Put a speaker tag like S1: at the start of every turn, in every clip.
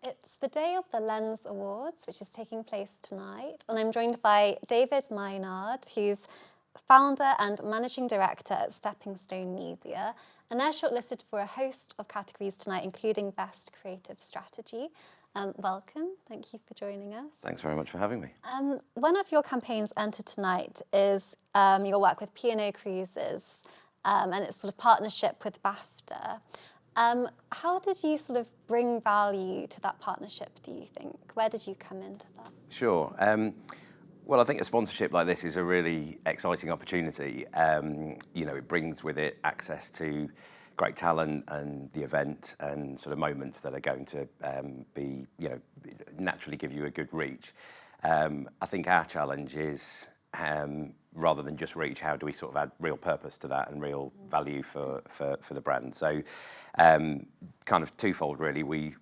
S1: It's the day of the Lens Awards, which is taking place tonight, and I'm joined by David Mynard, who's founder and managing director at Stepping Stone Media, and they're shortlisted for a host of categories tonight, including Best Creative Strategy. Welcome, thank you for joining us.
S2: Thanks very much for having me.
S1: One of your campaigns entered tonight is your work with P&O Cruises, and it's sort of partnership with BAFTA. How did you sort of bring value to that partnership, do you think? Where did you come into that?
S2: Sure. Well, I think a sponsorship like this is a really exciting opportunity. It brings with it access to great talent and the event and sort of moments that are going to be, naturally give you a good reach. I think our challenge is, rather than just reach, how do we sort of add real purpose to that and real value for the brand? So kind of twofold, really. We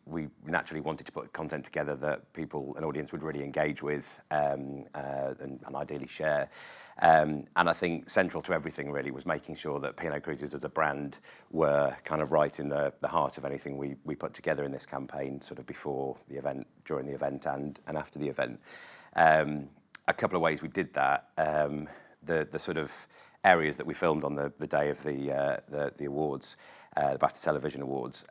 S2: naturally wanted to put content together that people, an audience, would really engage with and ideally share. And I think central to everything really was making sure that P&O Cruises as a brand were kind of right in the heart of anything we put together in this campaign, sort of before the event, during the event and after the event. A couple of ways we did that. The sort of areas that we filmed on the day of the awards, the BAFTA Television Awards,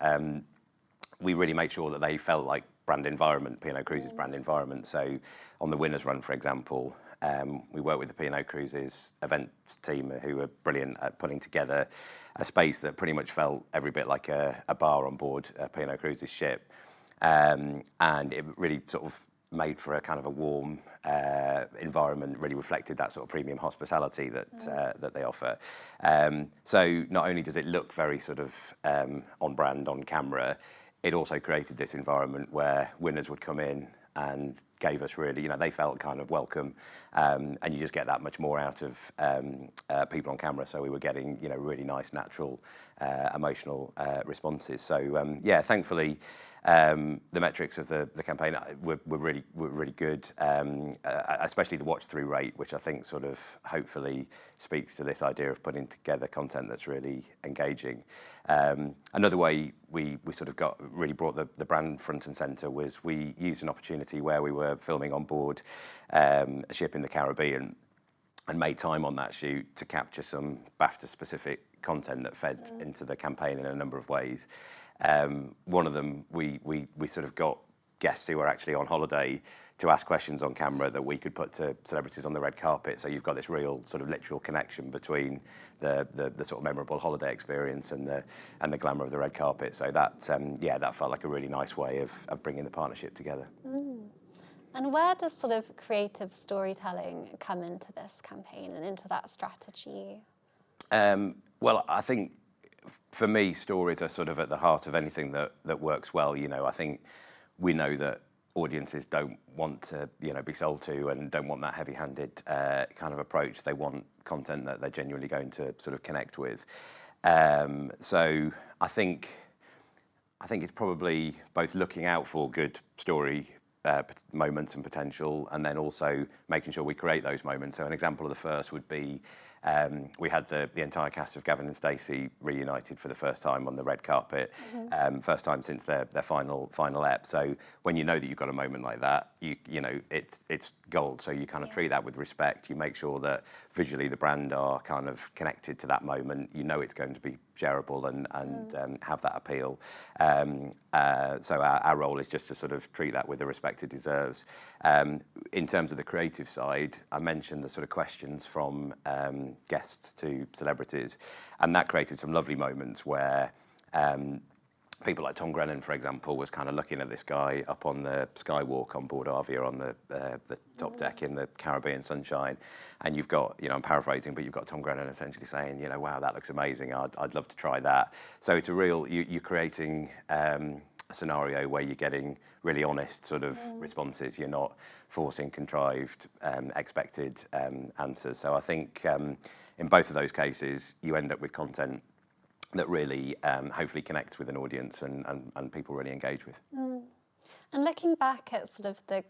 S2: we really made sure that they felt like brand environment, P&O Cruises brand environment. So on the winners run, for example, we worked with the P&O Cruises event team who were brilliant at putting together a space that pretty much felt every bit like a bar on board a P&O Cruises ship. And it really sort of made for a kind of a warm environment, really reflected that sort of premium hospitality that they offer. So not only does it look very sort of on brand, on camera, it also created this environment where winners would come in and gave us really, they felt kind of welcome, and you just get that much more out of people on camera. So we were getting, really nice, natural, emotional responses. So thankfully, the metrics of the campaign were really good, especially the watch through rate, which I think sort of hopefully speaks to this idea of putting together content that's really engaging. Another way we sort of really brought the brand front and centre was we used an opportunity where we were filming on board a ship in the Caribbean and made time on that shoot to capture some BAFTA specific content that fed into the campaign in a number of ways. One of them, we sort of got guests who were actually on holiday to ask questions on camera that we could put to celebrities on the red carpet. So you've got this real sort of literal connection between the sort of memorable holiday experience and the glamour of the red carpet. So that felt like a really nice way of bringing the partnership together.
S1: And where does sort of creative storytelling come into this campaign and into that strategy?
S2: Well, I think for me, stories are sort of at the heart of anything that works well. I think we know that audiences don't want to, be sold to and don't want that heavy-handed kind of approach. They want content that they're genuinely going to sort of connect with. So I think it's probably both looking out for good story moments and potential, and then also making sure we create those moments. So an example of the first would be we had the entire cast of Gavin and Stacey reunited for the first time on the red carpet, first time since their final ep. So when you know that you've got a moment like that, it's gold. So you kind of treat that with respect. You make sure that visually the brand are kind of connected to that moment. It's going to be shareable and have that appeal. So our role is just to sort of treat that with the respect it deserves. In terms of the creative side, I mentioned the sort of questions from guests to celebrities, and that created some lovely moments where people like Tom Grennan, for example, was kind of looking at this guy up on the skywalk on board Arvia on the top deck in the Caribbean sunshine, and you've got, I'm paraphrasing, but you've got Tom Grennan essentially saying, wow, that looks amazing. I'd love to try that. So it's a real, you're creating a scenario where you're getting really honest sort of responses. You're not forcing contrived, expected answers. So I think in both of those cases, you end up with content that really hopefully connects with an audience and people really engage with.
S1: And looking back at sort of the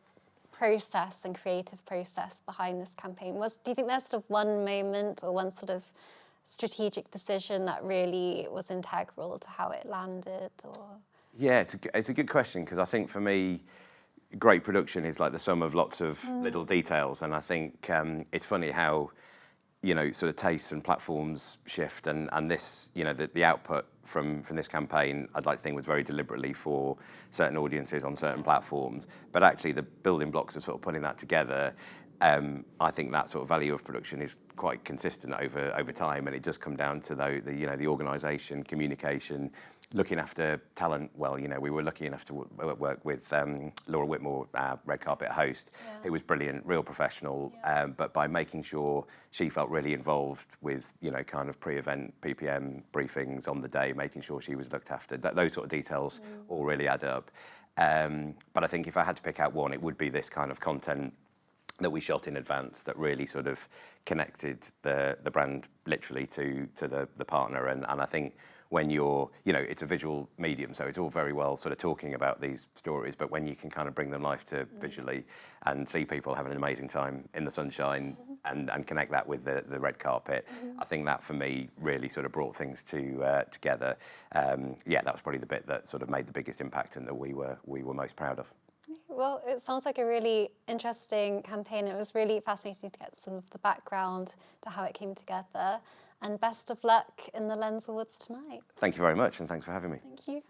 S1: process and creative process behind this campaign, do you think there's sort of one moment or one sort of strategic decision that really was integral to how it landed? Or
S2: Yeah, it's a good question, because I think for me, great production is like the sum of lots of little details, and I think it's funny how, you know, sort of tastes and platforms shift, and this, you know, the output from this campaign, I'd like to think was very deliberately for certain audiences on certain platforms, but actually the building blocks of sort of putting that together, I think that sort of value of production is quite consistent over time, and it does come down to the you know, the organisation, communication, looking after talent well. You know, we were lucky enough to work with Laura Whitmore, our red carpet host, who was brilliant, real professional, but by making sure she felt really involved with, you know, kind of pre-event PPM briefings on the day, making sure she was looked after, those sort of details all really add up. But I think if I had to pick out one, it would be this kind of content that we shot in advance that really sort of connected the brand literally to the partner. And I think when you're, you know, it's a visual medium, so it's all very well sort of talking about these stories, but when you can kind of bring them life to visually and see people having an amazing time in the sunshine and connect that with the red carpet, I think that for me really sort of brought things together. Yeah, that was probably the bit that sort of made the biggest impact and that we were most proud of.
S1: Well, it sounds like a really interesting campaign. It was really fascinating to get some of the background to how it came together. And best of luck in the Lens Awards tonight.
S2: Thank you very much, and thanks for having me.
S1: Thank you.